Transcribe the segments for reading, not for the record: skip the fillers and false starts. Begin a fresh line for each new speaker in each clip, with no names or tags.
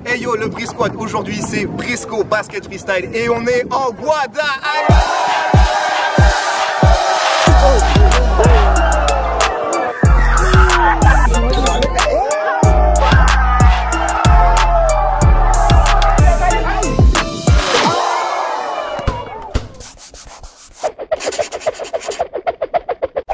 Hey yo, le Brisquad, aujourd'hui c'est Brisco Basket Freestyle et on est en Guada.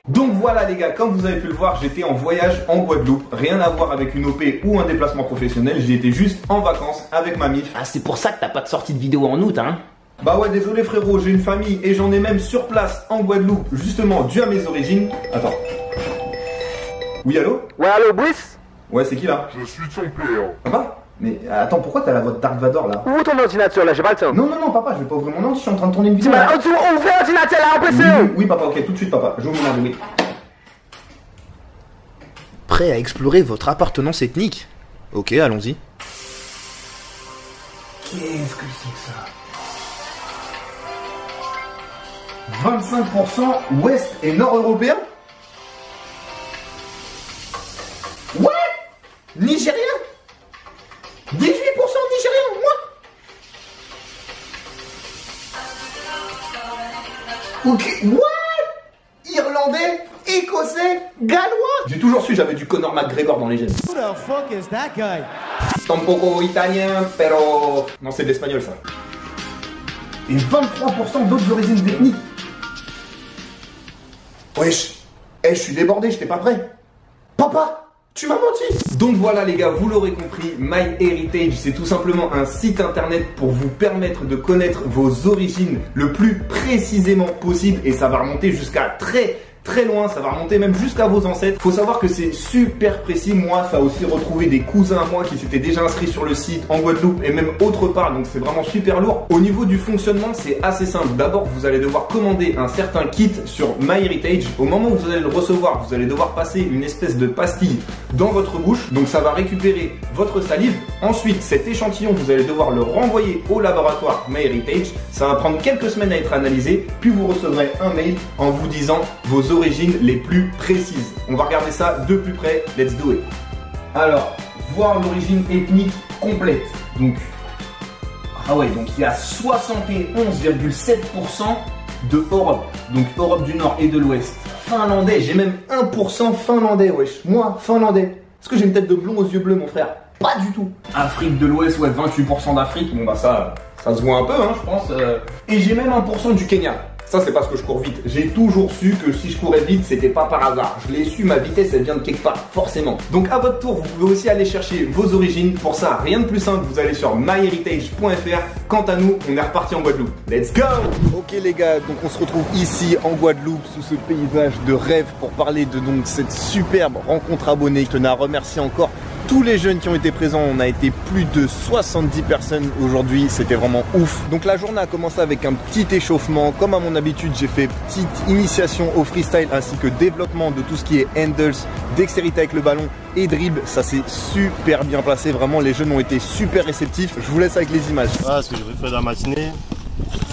Donc voilà les gars, comme vous avez pu le voir, j'étais en voyage en Guadeloupe, rien à voir avec une OP ou un déplacement professionnel, j'y étais juste en vacances avec ma mif.
Ah, c'est pour ça que t'as pas de sortie de vidéo en août, hein?
Bah ouais, désolé frérot, j'ai une famille et j'en ai même sur place en Guadeloupe, justement dû à mes origines. Attends. Oui, allô?
Ouais, allô, Brice?
Ouais, c'est qui là?
Je suis ton père.
Papa? Mais attends, pourquoi t'as la voix de Dark Vador là?
Ouvre ton ordinateur là, j'ai pas le temps.
Non, non, non, papa, je vais pas ouvrir mon ordre, je suis en train de tourner une vidéo.
Tu m'as ouvert l'ordinateur là, en PC.
Oui, papa, ok, tout de suite, papa, j'ouvre mon ordre, oui.
Prêt à explorer votre appartenance ethnique? Ok, allons-y.
Qu'est-ce que c'est que ça? 25% ouest et nord européen? Ouais! Nigérien? 18% nigérien, moi? Ok, what? Irlandais, écossais, gallois? J'ai toujours su, j'avais du Conor McGregor dans les gènes.
Who the fuck is that guy?
Tampoco italien, pero... Non, c'est de l'espagnol ça. Et 23% d'autres origines ethniques. Wesh, je suis débordé, j'étais pas prêt. Papa, tu m'as menti. Donc voilà les gars, vous l'aurez compris, MyHeritage, c'est tout simplement un site internet pour vous permettre de connaître vos origines le plus précisément possible. Et ça va remonter jusqu'à très loin, ça va remonter même jusqu'à vos ancêtres. Faut savoir que c'est super précis. Moi, ça a aussi retrouvé des cousins à moi qui s'étaient déjà inscrits sur le site en Guadeloupe et même autre part, donc c'est vraiment super lourd. Au niveau du fonctionnement, c'est assez simple. D'abord, vous allez devoir commander un certain kit sur MyHeritage. Au moment où vous allez le recevoir, vous allez devoir passer une espèce de pastille dans votre bouche, donc ça va récupérer votre salive. Ensuite, cet échantillon, vous allez devoir le renvoyer au laboratoire MyHeritage. Ça va prendre quelques semaines à être analysé, puis vous recevrez un mail en vous disant vos origines les plus précises. On va regarder ça de plus près, let's do it. Alors, voir l'origine ethnique complète. Donc, ah ouais, donc il y a 71,7% de Europe. Donc Europe du Nord et de l'Ouest. Finlandais, j'ai même 1% finlandais, wesh. Moi, finlandais. Est-ce que j'ai une tête de blond aux yeux bleus, mon frère? Pas du tout. Afrique de l'Ouest, ouais, 28% d'Afrique. Bon bah ça se voit un peu, hein, je pense. Et j'ai même 1% du Kenya. Ça, c'est parce que je cours vite. J'ai toujours su que si je courais vite, c'était pas par hasard. Je l'ai su, ma vitesse, elle vient de quelque part, forcément. Donc, à votre tour, vous pouvez aussi aller chercher vos origines. Pour ça, rien de plus simple, vous allez sur myheritage.fr. Quant à nous, on est reparti en Guadeloupe. Let's go! Ok, les gars, donc on se retrouve ici en Guadeloupe, sous ce paysage de rêve, pour parler de donc cette superbe rencontre abonnée. Je tenais à remercier encore tous les jeunes qui ont été présents. On a été plus de 70 personnes aujourd'hui, c'était vraiment ouf. Donc la journée a commencé avec un petit échauffement. Comme à mon habitude, j'ai fait petite initiation au freestyle ainsi que développement de tout ce qui est handles, dextérité avec le ballon et dribble. Ça s'est super bien passé, vraiment les jeunes ont été super réceptifs. Je vous laisse avec les images.
Ah, ce que j'ai préféré dans la matinée,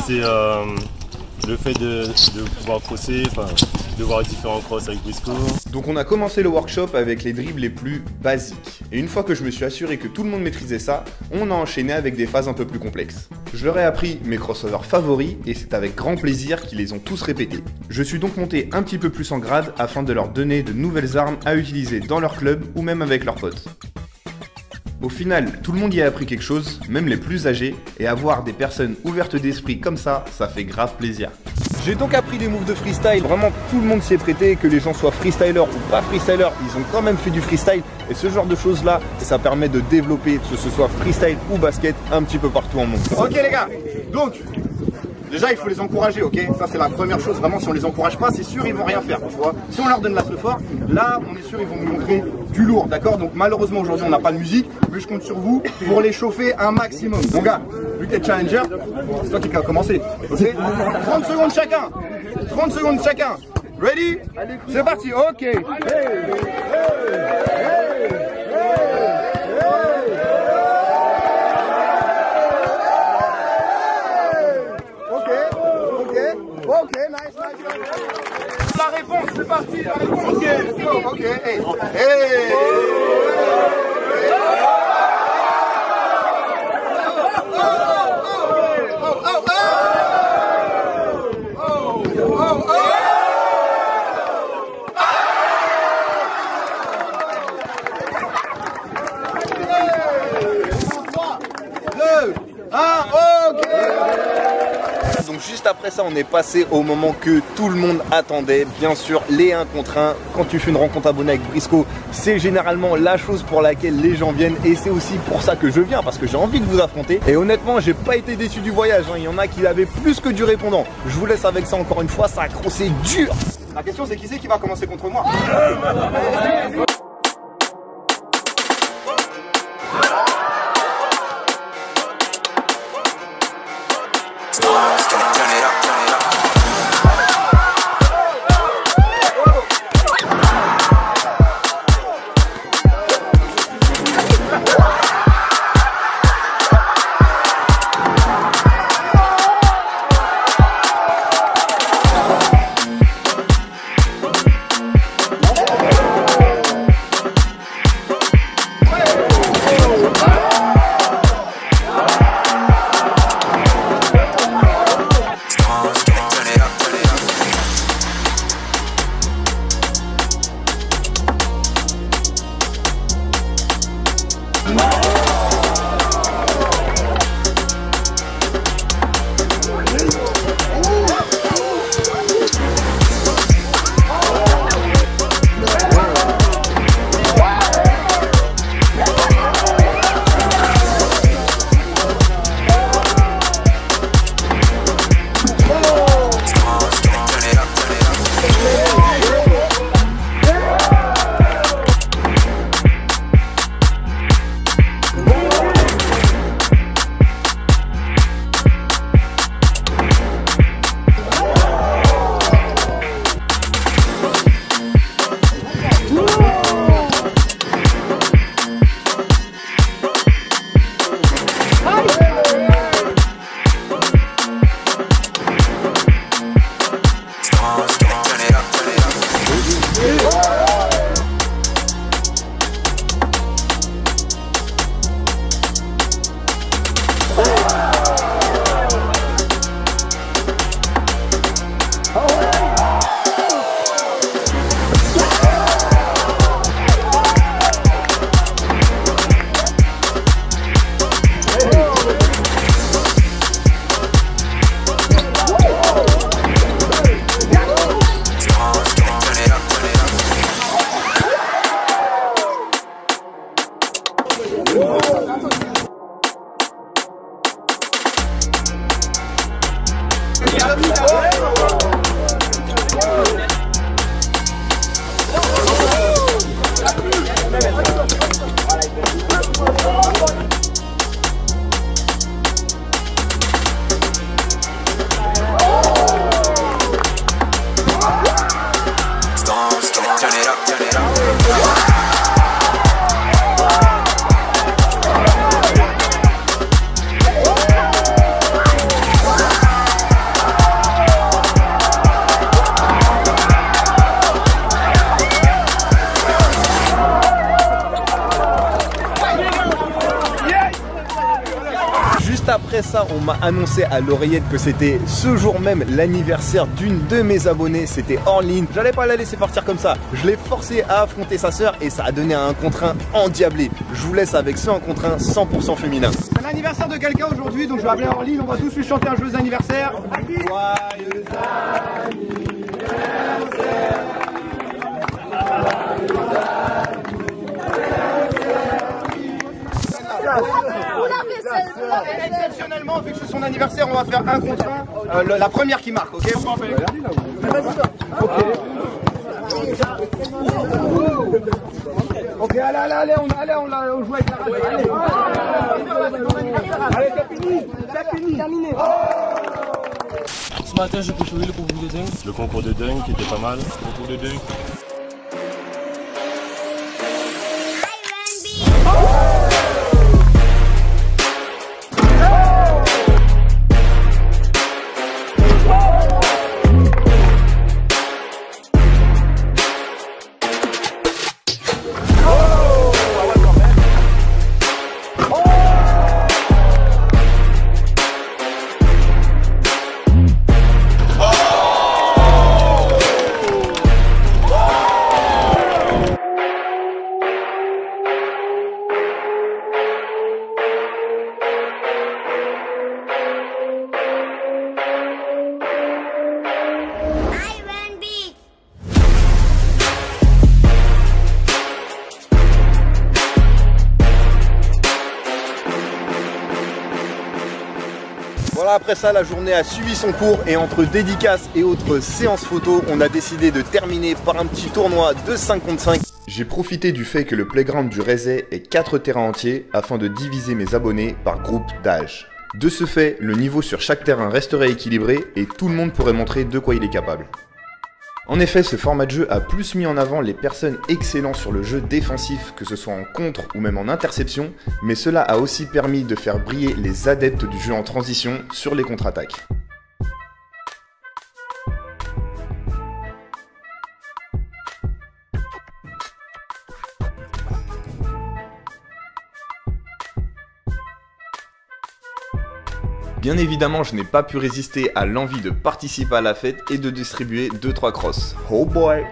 c'est le fait de pouvoir crosser, de voir différents crosses avec Brisco.
Donc on a commencé le workshop avec les dribbles les plus basiques. Et une fois que je me suis assuré que tout le monde maîtrisait ça, on a enchaîné avec des phases un peu plus complexes. Je leur ai appris mes crossovers favoris et c'est avec grand plaisir qu'ils les ont tous répétés. Je suis donc monté un petit peu plus en grade afin de leur donner de nouvelles armes à utiliser dans leur club ou même avec leurs potes. Au final, tout le monde y a appris quelque chose, même les plus âgés, et avoir des personnes ouvertes d'esprit comme ça fait grave plaisir. J'ai donc appris des moves de freestyle, vraiment tout le monde s'y est prêté, que les gens soient freestylers ou pas freestylers, ils ont quand même fait du freestyle, et ce genre de choses là, ça permet de développer, que ce soit freestyle ou basket, un petit peu partout en monde. Ok les gars, donc déjà il faut les encourager, ok? Ça c'est la première chose, vraiment si on les encourage pas, c'est sûr ils vont rien faire, tu vois. Si on leur donne l'axe fort, là on est sûr ils vont nous montrer du lourd, d'accord? Donc malheureusement aujourd'hui on n'a pas de musique, mais je compte sur vous pour les chauffer un maximum. Mon gars, vu que t'es challenger, c'est toi qui vas commencer, ok? 30 secondes chacun, 30 secondes chacun. Ready? C'est parti, ok. Hey, hey, hey, hey. Ok, nice. La réponse, c'est parti, la réponse. Ok, hey. donc juste après ça, on est passé au moment que tout le monde attendait. Bien sûr, les 1 contre 1. Quand tu fais une rencontre abonnée avec Briscoe, c'est généralement la chose pour laquelle les gens viennent. Et c'est aussi pour ça que je viens, parce que j'ai envie de vous affronter. Et honnêtement, j'ai pas été déçu du voyage, hein. Il y en a qui avaient plus que du répondant. Je vous laisse avec ça encore une fois, ça a crossé dur. La question c'est qui c'est qui va commencer contre moi? Après ça, on m'a annoncé à l'oreillette que c'était ce jour même l'anniversaire d'une de mes abonnées, c'était Orline. J'allais pas la laisser partir comme ça, je l'ai forcé à affronter sa sœur et ça a donné un 1 contre 1 endiablé. Je vous laisse avec ce 1 contre 1 100% féminin.
C'est l'anniversaire de quelqu'un aujourd'hui, donc je vais appeler Orline, on va tous lui chanter un joyeux anniversaire.
Joyeux Exceptionnellement, vu que c'est son anniversaire, on va faire 1 contre 1. La première qui marque, ok? Ok, allez, on joue avec la radio. Allez, c'est fini, terminé.
Ce matin, j'ai préféré le concours de dunk.
Le concours de dunk qui était pas mal.
Le concours de dunk.
Voilà, après ça, la journée a suivi son cours et entre dédicaces et autres séances photos, on a décidé de terminer par un petit tournoi de 5 contre 5. J'ai profité du fait que le playground du Rezé est 4 terrains entiers afin de diviser mes abonnés par groupe d'âge. De ce fait, le niveau sur chaque terrain resterait équilibré et tout le monde pourrait montrer de quoi il est capable. En effet, ce format de jeu a plus mis en avant les personnes excellentes sur le jeu défensif, que ce soit en contre ou même en interception, mais cela a aussi permis de faire briller les adeptes du jeu en transition sur les contre-attaques. Bien évidemment, je n'ai pas pu résister à l'envie de participer à la fête et de distribuer 2-3 crosses. Oh boy!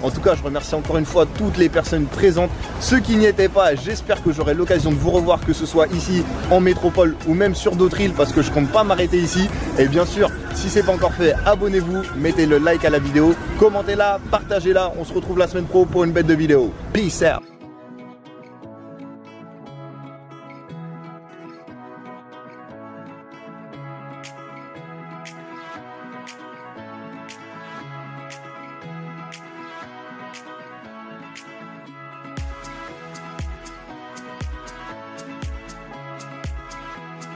En tout cas, je remercie encore une fois toutes les personnes présentes. Ceux qui n'y étaient pas, j'espère que j'aurai l'occasion de vous revoir, que ce soit ici en métropole ou même sur d'autres îles, parce que je compte pas m'arrêter ici. Et bien sûr, si c'est pas encore fait, abonnez-vous, mettez le like à la vidéo, commentez-la, partagez-la. On se retrouve la semaine pro pour une bête de vidéo. Peace out!